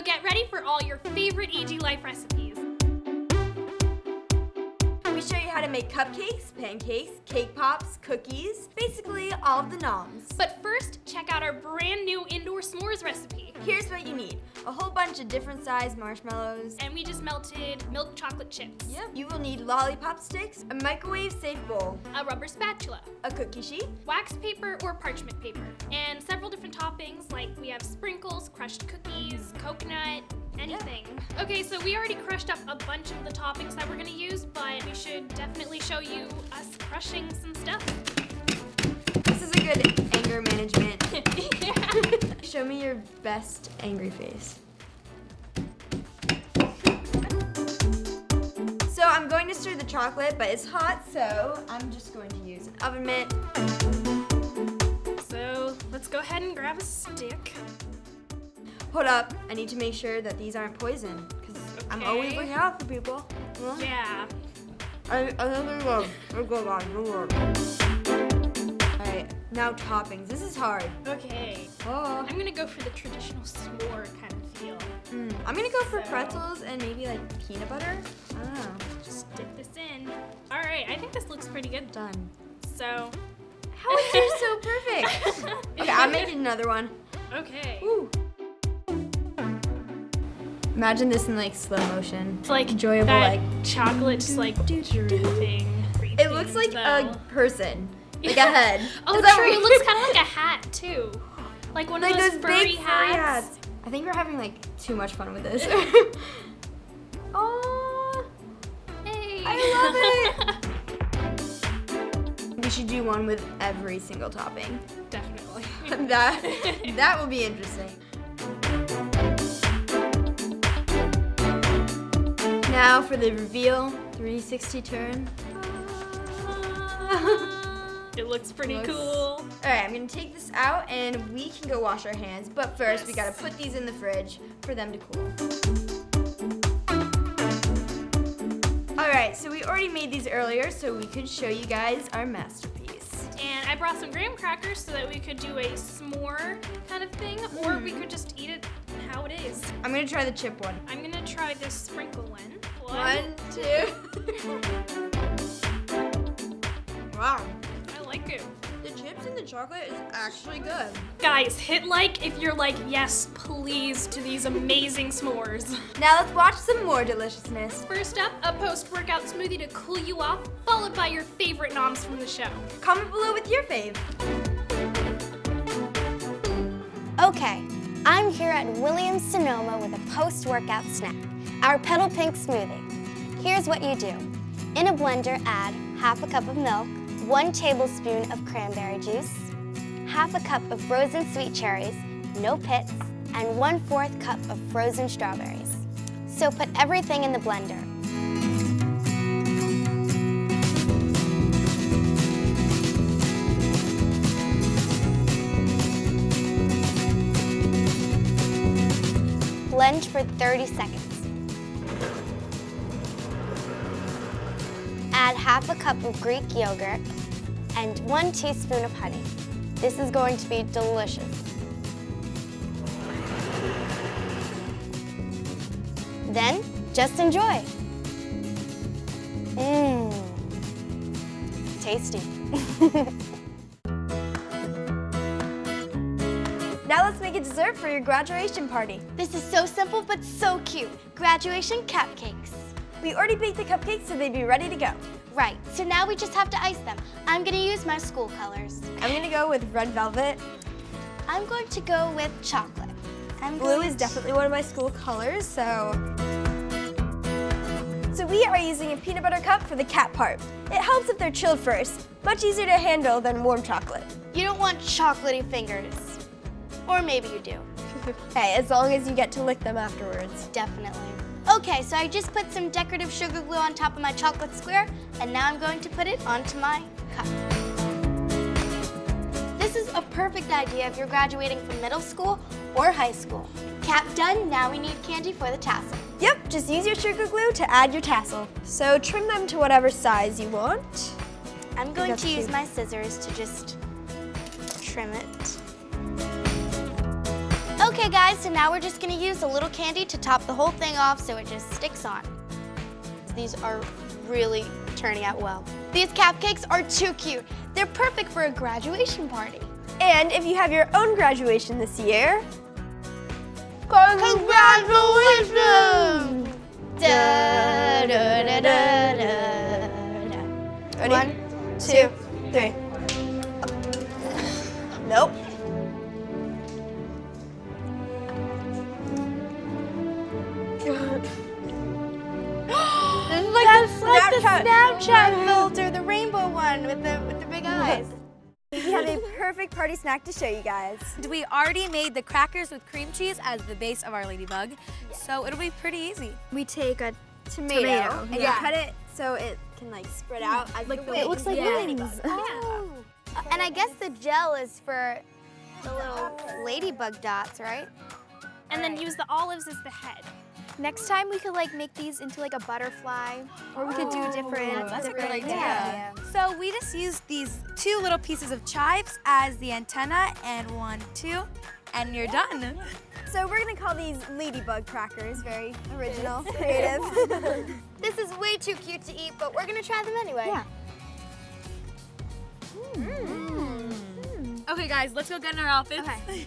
So get ready for all your favorite ag-aglife recipes. We show you how to make cupcakes, pancakes, cake pops, cookies, basically all of the noms. But first, check out our brand new indoor s'mores recipe. Here's what you need. A whole bunch of different sized marshmallows. And we just melted milk chocolate chips. Yep. You will need lollipop sticks, a microwave safe bowl, A rubber spatula, a cookie sheet, wax paper or parchment paper, and several different toppings like we have sprinkles, crushed cookies, coconut, anything. Okay, so we already crushed up a bunch of the toppings that we're gonna use, but we should definitely show you us crushing some stuff. This is a good anger management. Yeah. Show me your best angry face. So I'm going to stir the chocolate, but it's hot, so I'm just going to use an oven mitt. So let's go ahead and grab a stick. Hold up, I need to make sure that these aren't poison, because I'm always looking out for people. Well, Yeah. I think they're good. They're good, guys. They're good. Alright, now toppings. This is hard. Okay. Oh. I'm gonna go for the traditional s'more kind of feel. I'm gonna go for So- pretzels and maybe like peanut butter. I don't know. Just dip this in. All right, I think this looks pretty good. Done. So, How is yours so perfect? Okay, I'm making another one. okay. Ooh. Imagine this in like slow motion. It's like enjoyable, that like chocolate just like dripping. it looks like a person, like a head. Oh, Is that true. what- It looks kind of like a hat too, like one like of those those furry big hats. hats. I think we're having like too much fun with this. Oh, Hey. I love it. We should do one with every single topping. Definitely. That will be interesting. Now for the reveal, 360 turn. It looks pretty Looks- cool. All right, I'm gonna take this out and we can go wash our hands. But first, we gotta put these in the fridge for them to cool. All right, so we already made these earlier, so we could show you guys our masterpiece. And I brought some graham crackers so that we could do a s'more kind of thing, or we could just eat it how it is. I'm gonna try the chip one. I'm gonna try this sprinkle one. 1, 2. Wow, I like it. the chips and the chocolate is actually good. Guys, hit like if you're like, yes, please, to these amazing s'mores. Now let's watch some more deliciousness. First up, a post-workout smoothie to cool you off, followed by your favorite noms from the show. Comment below with your fave. Okay, I'm here at Williams Sonoma with a post-workout snack, our Petal Pink smoothie. Here's what you do. In a blender, add half a cup of milk, 1 tablespoon of cranberry juice, half a cup of frozen sweet cherries, no pits, and 1/4 cup of frozen strawberries. So put everything in the blender. Blend for 30 seconds. Add half a cup of Greek yogurt and 1 teaspoon of honey. This is going to be delicious. Then, just enjoy. Mmm, tasty. Now let's make a dessert for your graduation party. This is so simple but so cute. Graduation cupcakes. We already baked the cupcakes, so they'd be ready to go. Right, so now we just have to ice them. I'm gonna use my school colors. I'm gonna go with red velvet. I'm going to go with chocolate. Blue is definitely one of my school colors, so we are using a peanut butter cup for the cat part. It helps if they're chilled first. Much easier to handle than warm chocolate. You don't want chocolatey fingers. Or maybe you do. Hey, as long as you get to lick them afterwards. Definitely. Okay, so I just put some decorative sugar glue on top of my chocolate square, and now I'm going to put it onto my cup. This is a perfect idea if you're graduating from middle school or high school. Cap done, now we need candy for the tassel. Yep, just use your sugar glue to add your tassel. So trim them to whatever size you want. I'm going that's to use cute. my scissors to just trim it. Okay, Okay guys, so now we're just gonna use a little candy to top the whole thing off so it just sticks on. These are really turning out well. These cupcakes are too cute. They're perfect for a graduation party. And if you have your own graduation this year, congratulations! Da, da, da, da, da. ready? 1, 2, 3. Nope. This is like That's like the Snapchat filter, the rainbow one with the big eyes. We have a perfect party snack to show you guys. We already made the crackers with cream cheese as the base of our ladybug, so it'll be pretty easy. We take a tomato and you Yeah. cut it so it can like spread out as like the It looks like wings. ladybug. Oh. And I guess the gel is for the little ladybug dots, right? And then use the olives as the head. Next time we could like make these into like a butterfly, or we could do different. That's a good different- idea. Yeah. So we just used these 2 little pieces of chives as the antenna, and 1, 2, and you're done. So we're gonna call these ladybug crackers. Very original, creative. This is way too cute to eat, but we're gonna try them anyway. Yeah. Okay guys, let's go get in our outfits. Okay.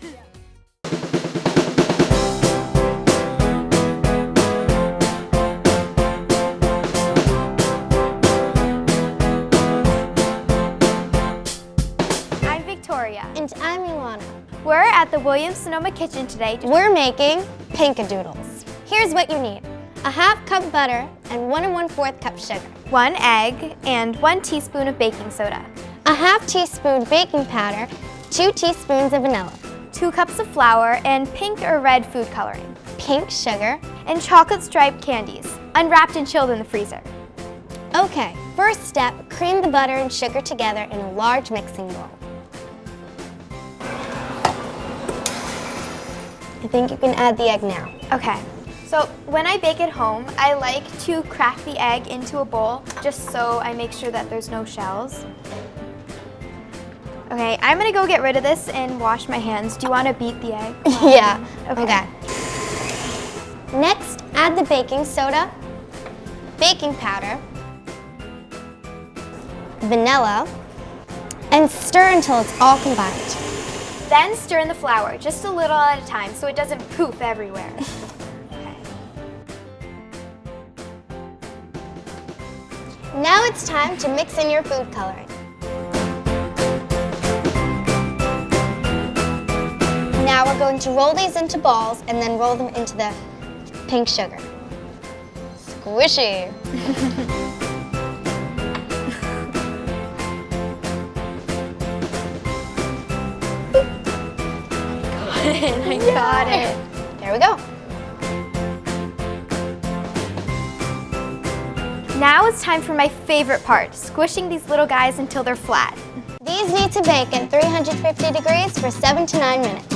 I'm Victoria. And I'm Ilana. We're at the Williams-Sonoma kitchen today. We're making Doodles. Here's what you need. A ½ cup butter and 1 1/4 cup sugar. 1 egg and 1 teaspoon of baking soda. A ½ teaspoon baking powder, 2 teaspoons of vanilla. 2 cups of flour and pink or red food coloring. Pink sugar. And chocolate striped candies, unwrapped and chilled in the freezer. Okay, first step, cream the butter and sugar together in a large mixing bowl. I think you can add the egg now. Okay, so when I bake at home, I like to crack the egg into a bowl just so I make sure that there's no shells. Okay, I'm gonna go get rid of this and wash my hands. Do you wanna beat the egg? Yeah, okay. Next, add the baking soda, baking powder, vanilla, and stir until it's all combined. Then stir in the flour, just a little at a time so it doesn't poof everywhere. Okay. Now it's time to mix in your food coloring. Now we're going to roll these into balls and then roll them into the pink sugar. Squishy. I got it. There we go. Now it's time for my favorite part, squishing these little guys until they're flat. These need to bake at 350 degrees for 7 to 9 minutes.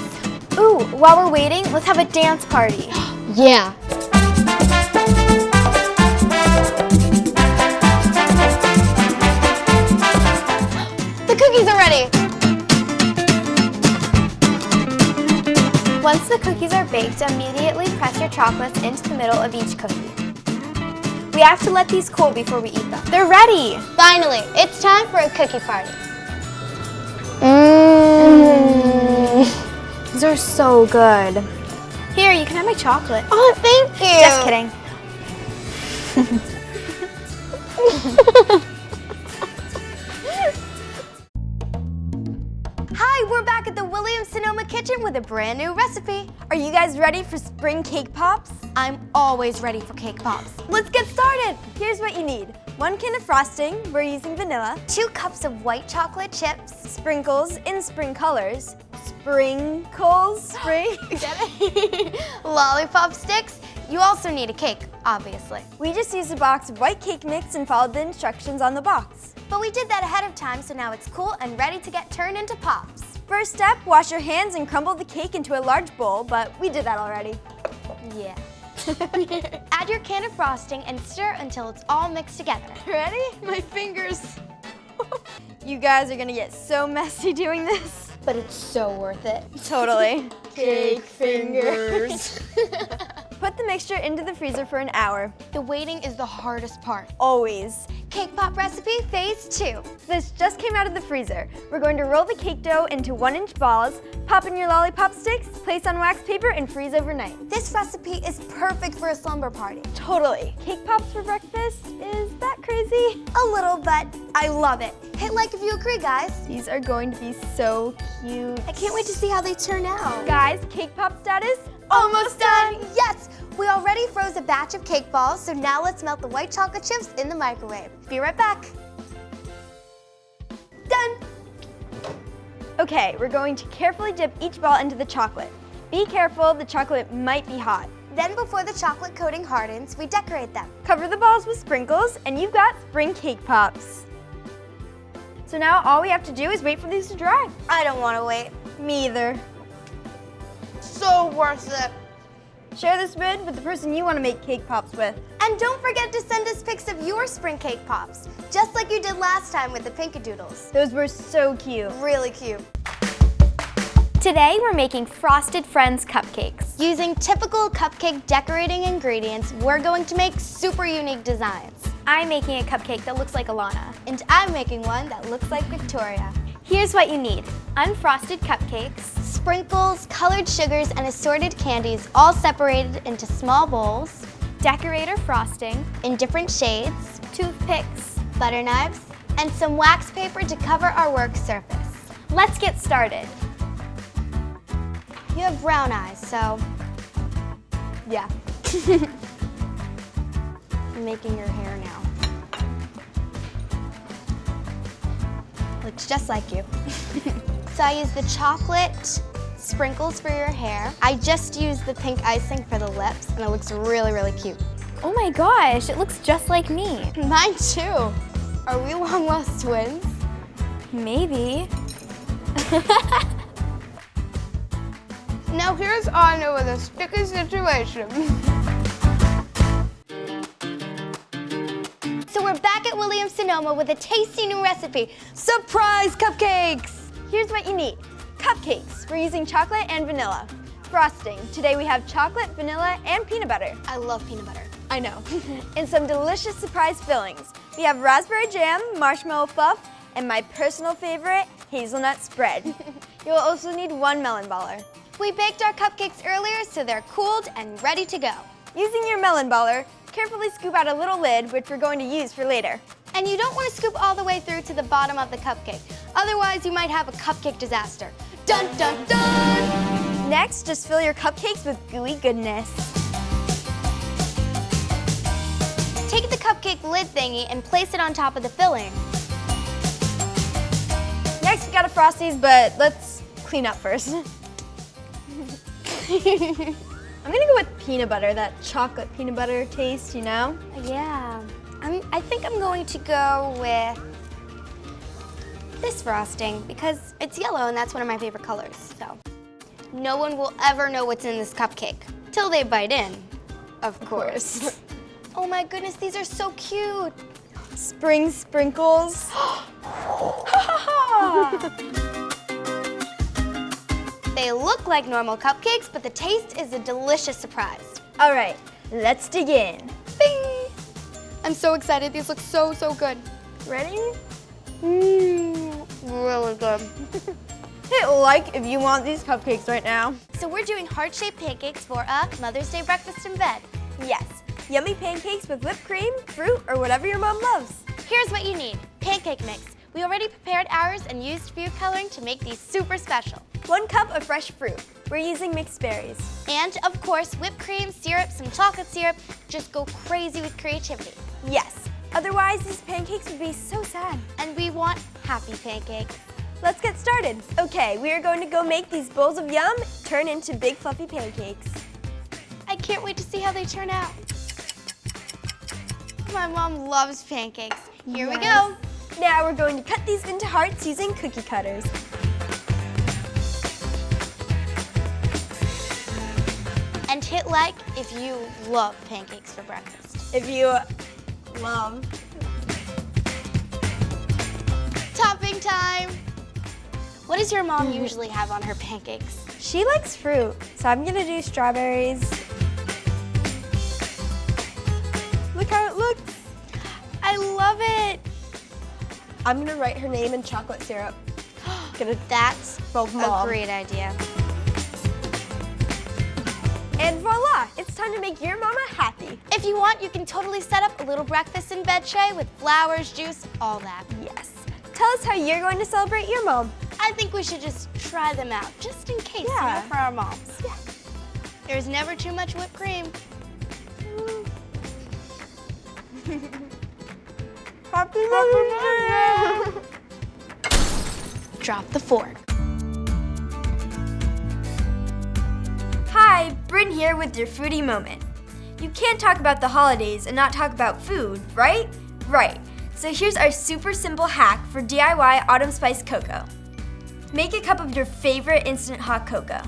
Ooh, while we're waiting, let's have a dance party. Yeah. The cookies are ready. Once the cookies are baked, immediately press your chocolates into the middle of each cookie. We have to let these cool before we eat them. They're ready! Finally, it's time for a cookie party. These are so good. Here, you can have my chocolate. Oh, thank you! Just kidding. Hi, we're back at the Williams-Sonoma kitchen with a brand new recipe. Are you guys ready for spring cake pops? I'm always ready for cake pops. Let's get started. Here's what you need. 1 can of frosting, we're using vanilla. 2 cups of white chocolate chips. Sprinkles in spring colors. Sprinkles, spring, get it? Lollipop sticks. You also need a cake, obviously. We just used a box of white cake mix and followed the instructions on the box. But we did that ahead of time, so now it's cool and ready to get turned into pops. First step, wash your hands and crumble the cake into a large bowl, but we did that already. Yeah. Add your can of frosting and stir until it's all mixed together. Ready? My fingers. You guys are gonna get so messy doing this. but it's so worth it. Totally. Cake fingers. Put the mixture into the freezer for an hour. The waiting is the hardest part. Always. Cake pop recipe phase 2. This just came out of the freezer. We're going to roll the cake dough into 1-inch balls, pop in your lollipop sticks, place on wax paper, and freeze overnight. This recipe is perfect for a slumber party. Totally. Cake pops for breakfast? Is that crazy? A little, but I love it. Hit like if you agree, guys. These are going to be so cute. I can't wait to see how they turn out. Guys, cake pop status? Almost done! Yes! We already froze a batch of cake balls, so now let's melt the white chocolate chips in the microwave. Be right back. Done! Okay, we're going to carefully dip each ball into the chocolate. Be careful, the chocolate might be hot. Then before the chocolate coating hardens, we decorate them. Cover the balls with sprinkles, and you've got spring cake pops. So now all we have to do is wait for these to dry. I don't want to wait. Me either. So worth it. Share this vid with the person you want to make cake pops with. And don't forget to send us pics of your spring cake pops, just like you did last time with the Doodles. Those were so cute. Really cute. Today we're making Frosted Friends cupcakes. Using typical cupcake decorating ingredients, we're going to make super unique designs. I'm making a cupcake that looks like Alana. And I'm making one that looks like Victoria. Here's what you need: unfrosted cupcakes, Sprinkles, colored sugars, and assorted candies all separated into small bowls, decorator frosting, in different shades, toothpicks. butter knives, and some wax paper to cover our work surface. Let's get started. You have brown eyes, so Yeah. I'm making your hair now. Looks just like you. So I use the chocolate sprinkles for your hair. I just used the pink icing for the lips, and it looks really, really cute. Oh my gosh, it looks just like me. Mine too. Are we long-lost twins? Maybe. Now here's Anna with a sticky situation. So we're back at Williams-Sonoma with a tasty new recipe. Surprise cupcakes! Here's what you need. Cupcakes. We're using chocolate and vanilla. Frosting. Today we have chocolate, vanilla, and peanut butter. I love peanut butter. I know. And some delicious surprise fillings. We have raspberry jam, marshmallow fluff, and my personal favorite, hazelnut spread. You'll also need 1 melon baller. We baked our cupcakes earlier so they're cooled and ready to go. Using your melon baller, carefully scoop out a little lid, which we're going to use for later. And you don't want to scoop all the way through to the bottom of the cupcake. Otherwise, you might have a cupcake disaster. Dun, dun, dun! Next, just fill your cupcakes with gooey goodness. Take the cupcake lid thingy and place it on top of the filling. Next, we gotta frost these, but let's clean up first. I'm gonna go with peanut butter, that chocolate peanut butter taste, you know? Yeah, I think I'm going to go with this frosting because it's yellow and that's one of my favorite colors. So no one will ever know what's in this cupcake till they bite in, of course. Oh my goodness, these are so cute. Spring sprinkles. They look like normal cupcakes, but the taste is a delicious surprise. All right, let's dig in. Bing! I'm so excited. These look so, so good. Ready? Really good. Hit like if you want these cupcakes right now. So we're doing heart-shaped pancakes for a Mother's Day breakfast in bed. Yes, yummy pancakes with whipped cream, fruit, or whatever your mom loves. Here's what you need. Pancake mix. We already prepared ours and used food coloring to make these super special. 1 cup of fresh fruit. We're using mixed berries. And of course, whipped cream, syrup, some chocolate syrup. Just go crazy with creativity. Yes, otherwise these pancakes would be so sad. And we want happy pancakes. Let's get started. Okay, we are going to go make these bowls of yum turn into big fluffy pancakes. I can't wait to see how they turn out. My mom loves pancakes. Here we go. Now we're going to cut these into hearts using cookie cutters. And hit like if you love pancakes for breakfast. If you love. Topping time. What does your mom usually have on her pancakes? She likes fruit, so I'm gonna do strawberries. Look how it looks. I love it. I'm gonna write her name in chocolate syrup. That's Both a mom. great idea. And voila, it's time to make your mama happy. If you want, you can totally set up a little breakfast in bed tray with flowers, juice, all that. Yes. Tell us how you're going to celebrate your mom. I think we should just try them out, just in case, Yeah. for our moms. Yeah. There's never too much whipped cream. Happy Mother's Day! Drop the fork. Hi, Bryn here with your foodie moment. You can't talk about the holidays and not talk about food, right? Right. So here's our super simple hack for DIY autumn spice cocoa. Make a cup of your favorite instant hot cocoa.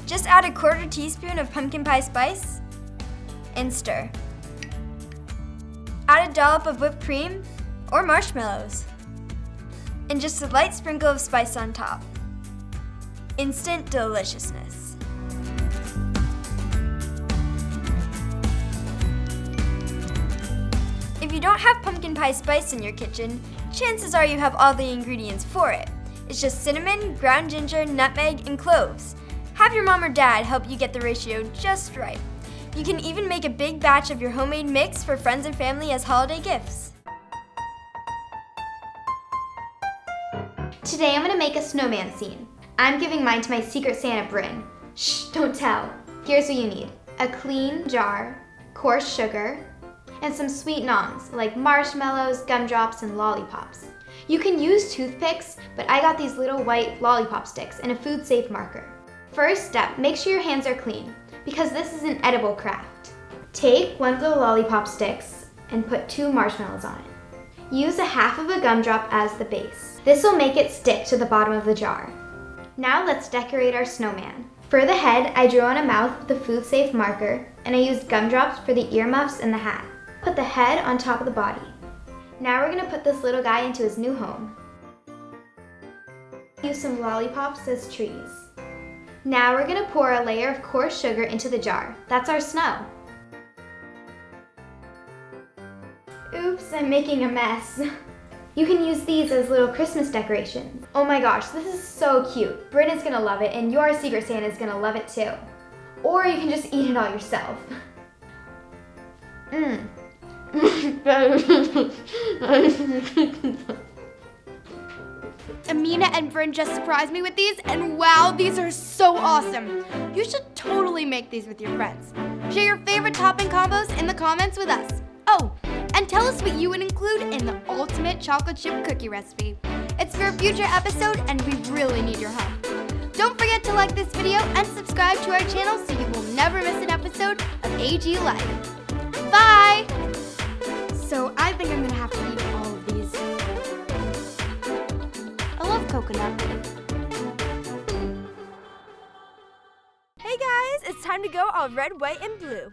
Just add a 1/4 teaspoon of pumpkin pie spice and stir. Add a dollop of whipped cream or marshmallows and just a light sprinkle of spice on top. Instant deliciousness. If you don't have pumpkin pie spice in your kitchen, chances are you have all the ingredients for it. It's just cinnamon, ground ginger, nutmeg, and cloves. Have your mom or dad help you get the ratio just right. You can even make a big batch of your homemade mix for friends and family as holiday gifts. Today I'm gonna make a snowman scene. I'm giving mine to my secret Santa, Bryn. Shh, don't tell. Here's what you need. A clean jar, coarse sugar, and some sweet noms like marshmallows, gumdrops, and lollipops. You can use toothpicks, but I got these little white lollipop sticks and a food-safe marker. First step, make sure your hands are clean, because this is an edible craft. Take one of the lollipop sticks and put 2 marshmallows on it. Use a half of a gumdrop as the base. This will make it stick to the bottom of the jar. Now let's decorate our snowman. For the head, I drew on a mouth with a food-safe marker, and I used gumdrops for the earmuffs and the hat. Put the head on top of the body. Now we're gonna put this little guy into his new home. Use some lollipops as trees. Now we're gonna pour a layer of coarse sugar into the jar. That's our snow. Oops, I'm making a mess. You can use these as little Christmas decorations. Oh my gosh, this is so cute. Bryn is gonna love it, and your Secret Santa is gonna love it too. Or you can just eat it all yourself. Amina and Bryn just surprised me with these, and wow, these are so awesome. You should totally make these with your friends. Share your favorite topping combos in the comments with us. Oh, and tell us what you would include in the ultimate chocolate chip cookie recipe. It's for a future episode, and we really need your help. Don't forget to like this video and subscribe to our channel so you will never miss an episode of ag-aglife. Bye! So I think I'm gonna have to eat all of these. I love coconut. Hey guys, it's time to go all red, white, and blue.